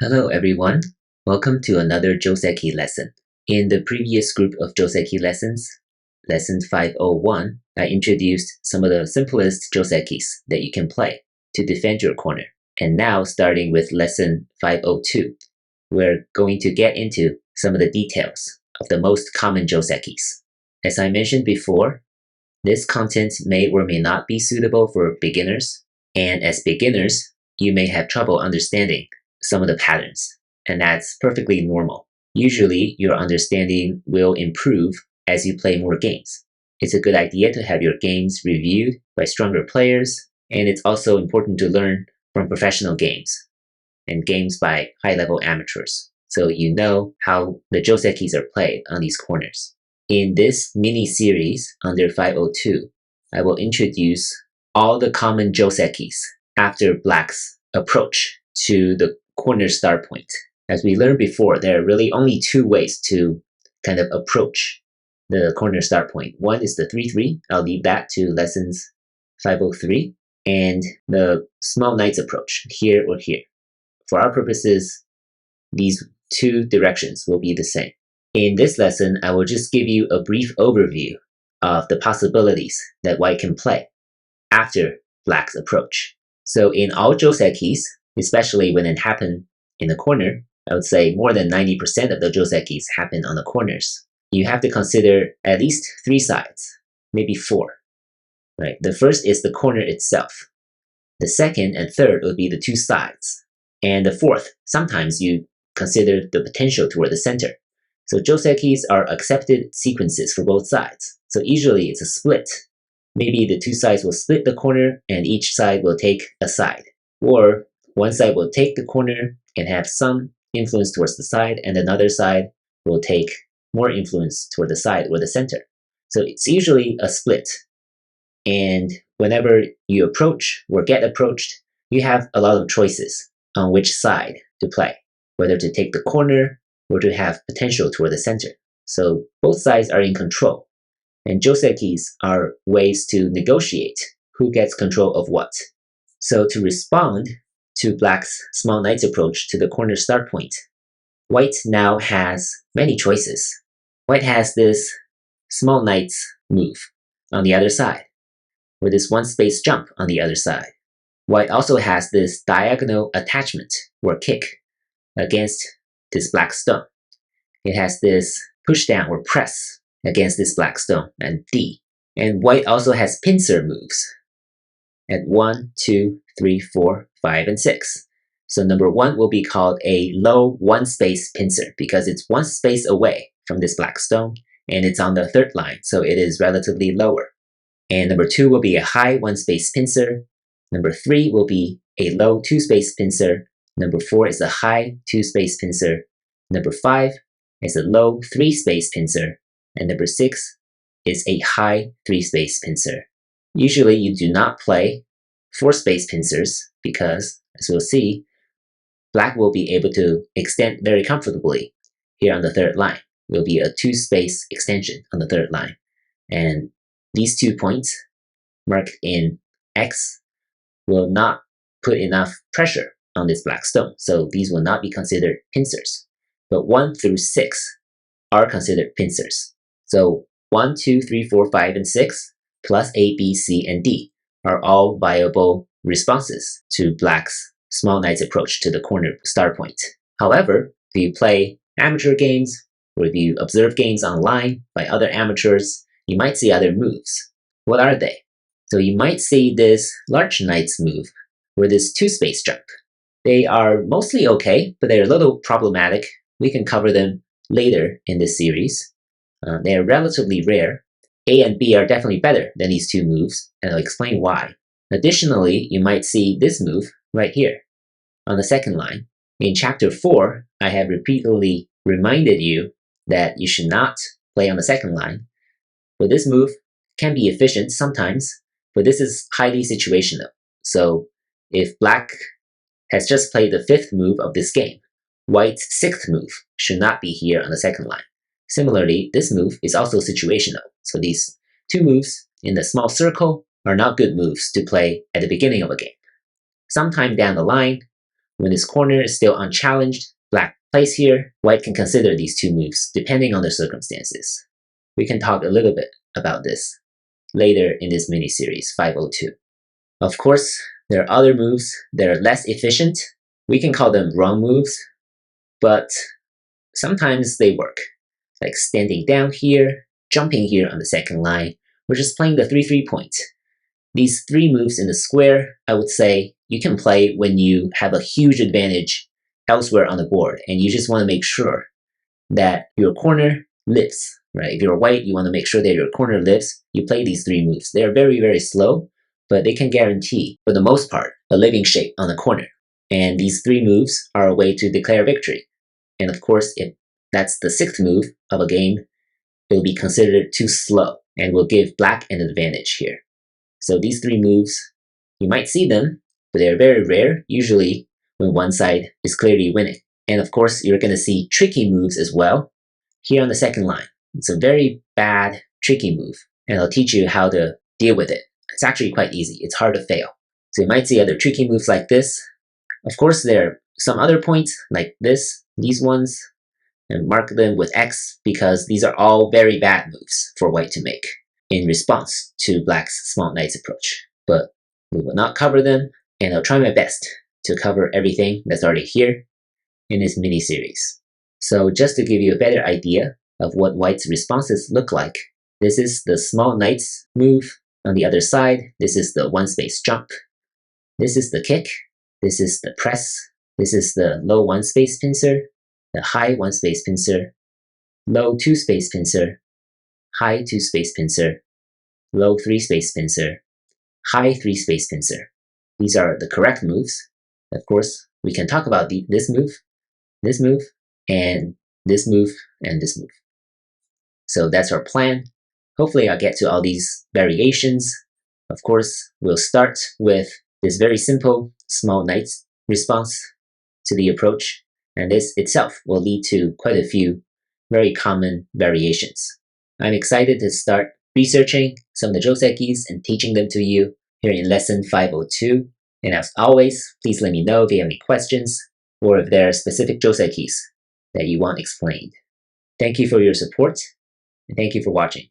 Hello everyone, welcome to another Joseki lesson. In the previous group of Joseki lessons, lesson 501, I introduced some of the simplest Josekis that you can play to defend your corner. And now starting with lesson 502, we're going to get into some of the details of the most common Josekis. As I mentioned before, this content may or may not be suitable for beginners, and as beginners, you may have trouble understanding some of the patterns, and that's perfectly normal. Usually, your understanding will improve as you play more games. It's a good idea to have your games reviewed by stronger players, and it's also important to learn from professional games and games by high-level amateurs, so you know how the Josekis are played on these corners. In this mini-series under 502, I will introduce all the common Josekis after Black's approach to the corner start point. As we learned before, there are really only two ways to kind of approach the corner start point. One is the 3-3. I'll leave that to lessons 503. And the small knight's approach, here or here. For our purposes, these two directions will be the same. In this lesson, I will just give you a brief overview of the possibilities that white can play after Black's approach. So in all Josekis, especially when it happened in the corner, I would say more than 90% of the Josekis happen on the corners. You have to consider at least 3 sides, maybe 4. Right? The first is the corner itself. The second and third would be the 2 sides. And the fourth, sometimes you consider the potential toward the center. So Josekis are accepted sequences for both sides. So usually it's a split. Maybe the 2 sides will split the corner and each side will take a side. Or one side will take the corner and have some influence towards the side, and another side will take more influence toward the side or the center. So it's usually a split. And whenever you approach or get approached, you have a lot of choices on which side to play, whether to take the corner or to have potential toward the center. So both sides are in control. And Josekis are ways to negotiate who gets control of what. So to respond to Black's small knight's approach to the corner start point, White now has many choices. White has this small knight's move on the other side, or this one space jump on the other side. White also has this diagonal attachment or kick against this black stone. It has this push down or press against this black stone and D. And white also has pincer moves at 1, 2, 3, 4, 5, and 6. So number 1 will be called a low 1 space pincer because it's 1 space away from this black stone and it's on the 3rd line, so it is relatively lower. And number 2 will be a high 1 space pincer. Number 3 will be a low 2 space pincer. Number 4 is a high 2 space pincer. Number 5 is a low 3 space pincer. And number 6 is a high 3 space pincer. Usually you do not play 4 space pincers because, as we'll see, Black will be able to extend very comfortably here on the 3rd line. It will be a 2 space extension on the 3rd line. And these 2 points marked in X will not put enough pressure on this black stone, so these will not be considered pincers. But 1 through 6 are considered pincers. So 1, 2, 3, 4, 5, and 6 plus A, B, C, and D are all viable responses to Black's small knight's approach to the corner start point. However, if you play amateur games or if you observe games online by other amateurs, you might see other moves. What are they? So you might see this large knight's move or this 2 space jump. They are mostly okay, but they're a little problematic. We can cover them later in this series. They are relatively rare. A and B are definitely better than these 2 moves, and I'll explain why. Additionally, you might see this move right here on the 2nd line. In chapter 4, I have repeatedly reminded you that you should not play on the 2nd line. But this move can be efficient sometimes, but this is highly situational. So if Black has just played the 5th move of this game, White's 6th move should not be here on the 2nd line. Similarly, this move is also situational. So these 2 moves in the small circle are not good moves to play at the beginning of a game. Sometime down the line, When this corner is still unchallenged, black plays here, white can consider these two moves depending on the circumstances. We can talk a little bit about this later in this mini-series 502. Of course, there are other moves that are less efficient. We can call them wrong moves, but sometimes they work, like standing down here, jumping here on the second line, or just playing the 3-3 point. These three moves in the square, I would say, you can play when you have a huge advantage elsewhere on the board, and you just want to make sure that your corner lives, right? If you're white, you want to make sure that your corner lives. You play these three moves. They're very, very slow, but they can guarantee, for the most part, a living shape on the corner. And these three moves are a way to declare victory. And of course, if that's the sixth move of a game, it will be considered too slow and will give black an advantage here. So these three moves, you might see them, but they're very rare, usually when one side is clearly winning. And of course, you're going to see tricky moves as well here on the second line. It's a very bad, tricky move, and I'll teach you how to deal with it. It's actually quite easy. It's hard to fail. So you might see other tricky moves like this. Of course, there are some other points like this, these ones, and mark them with X because these are all very bad moves for white to make in response to black's small knight's approach. But we will not cover them, and I'll try my best to cover everything that's already here in this mini-series. So just to give you a better idea of what white's responses look like, this is the small knight's move. On the other side, this is the one-space jump. This is the kick. This is the press. This is the low one-space pincer, the high one-space pincer, low two-space pincer, high two-space pincer, low three-space pincer, high three-space pincer. These are the correct moves. Of course, we can talk about this move, and this move, and this move. So that's our plan. Hopefully I'll get to all these variations. Of course, we'll start with this very simple small knight's response to the approach, and this itself will lead to quite a few very common variations. I'm excited to start researching some of the josekis and teaching them to you here in lesson 502. And as always, please let me know if you have any questions or if there are specific josekis that you want explained. Thank you for your support, and thank you for watching.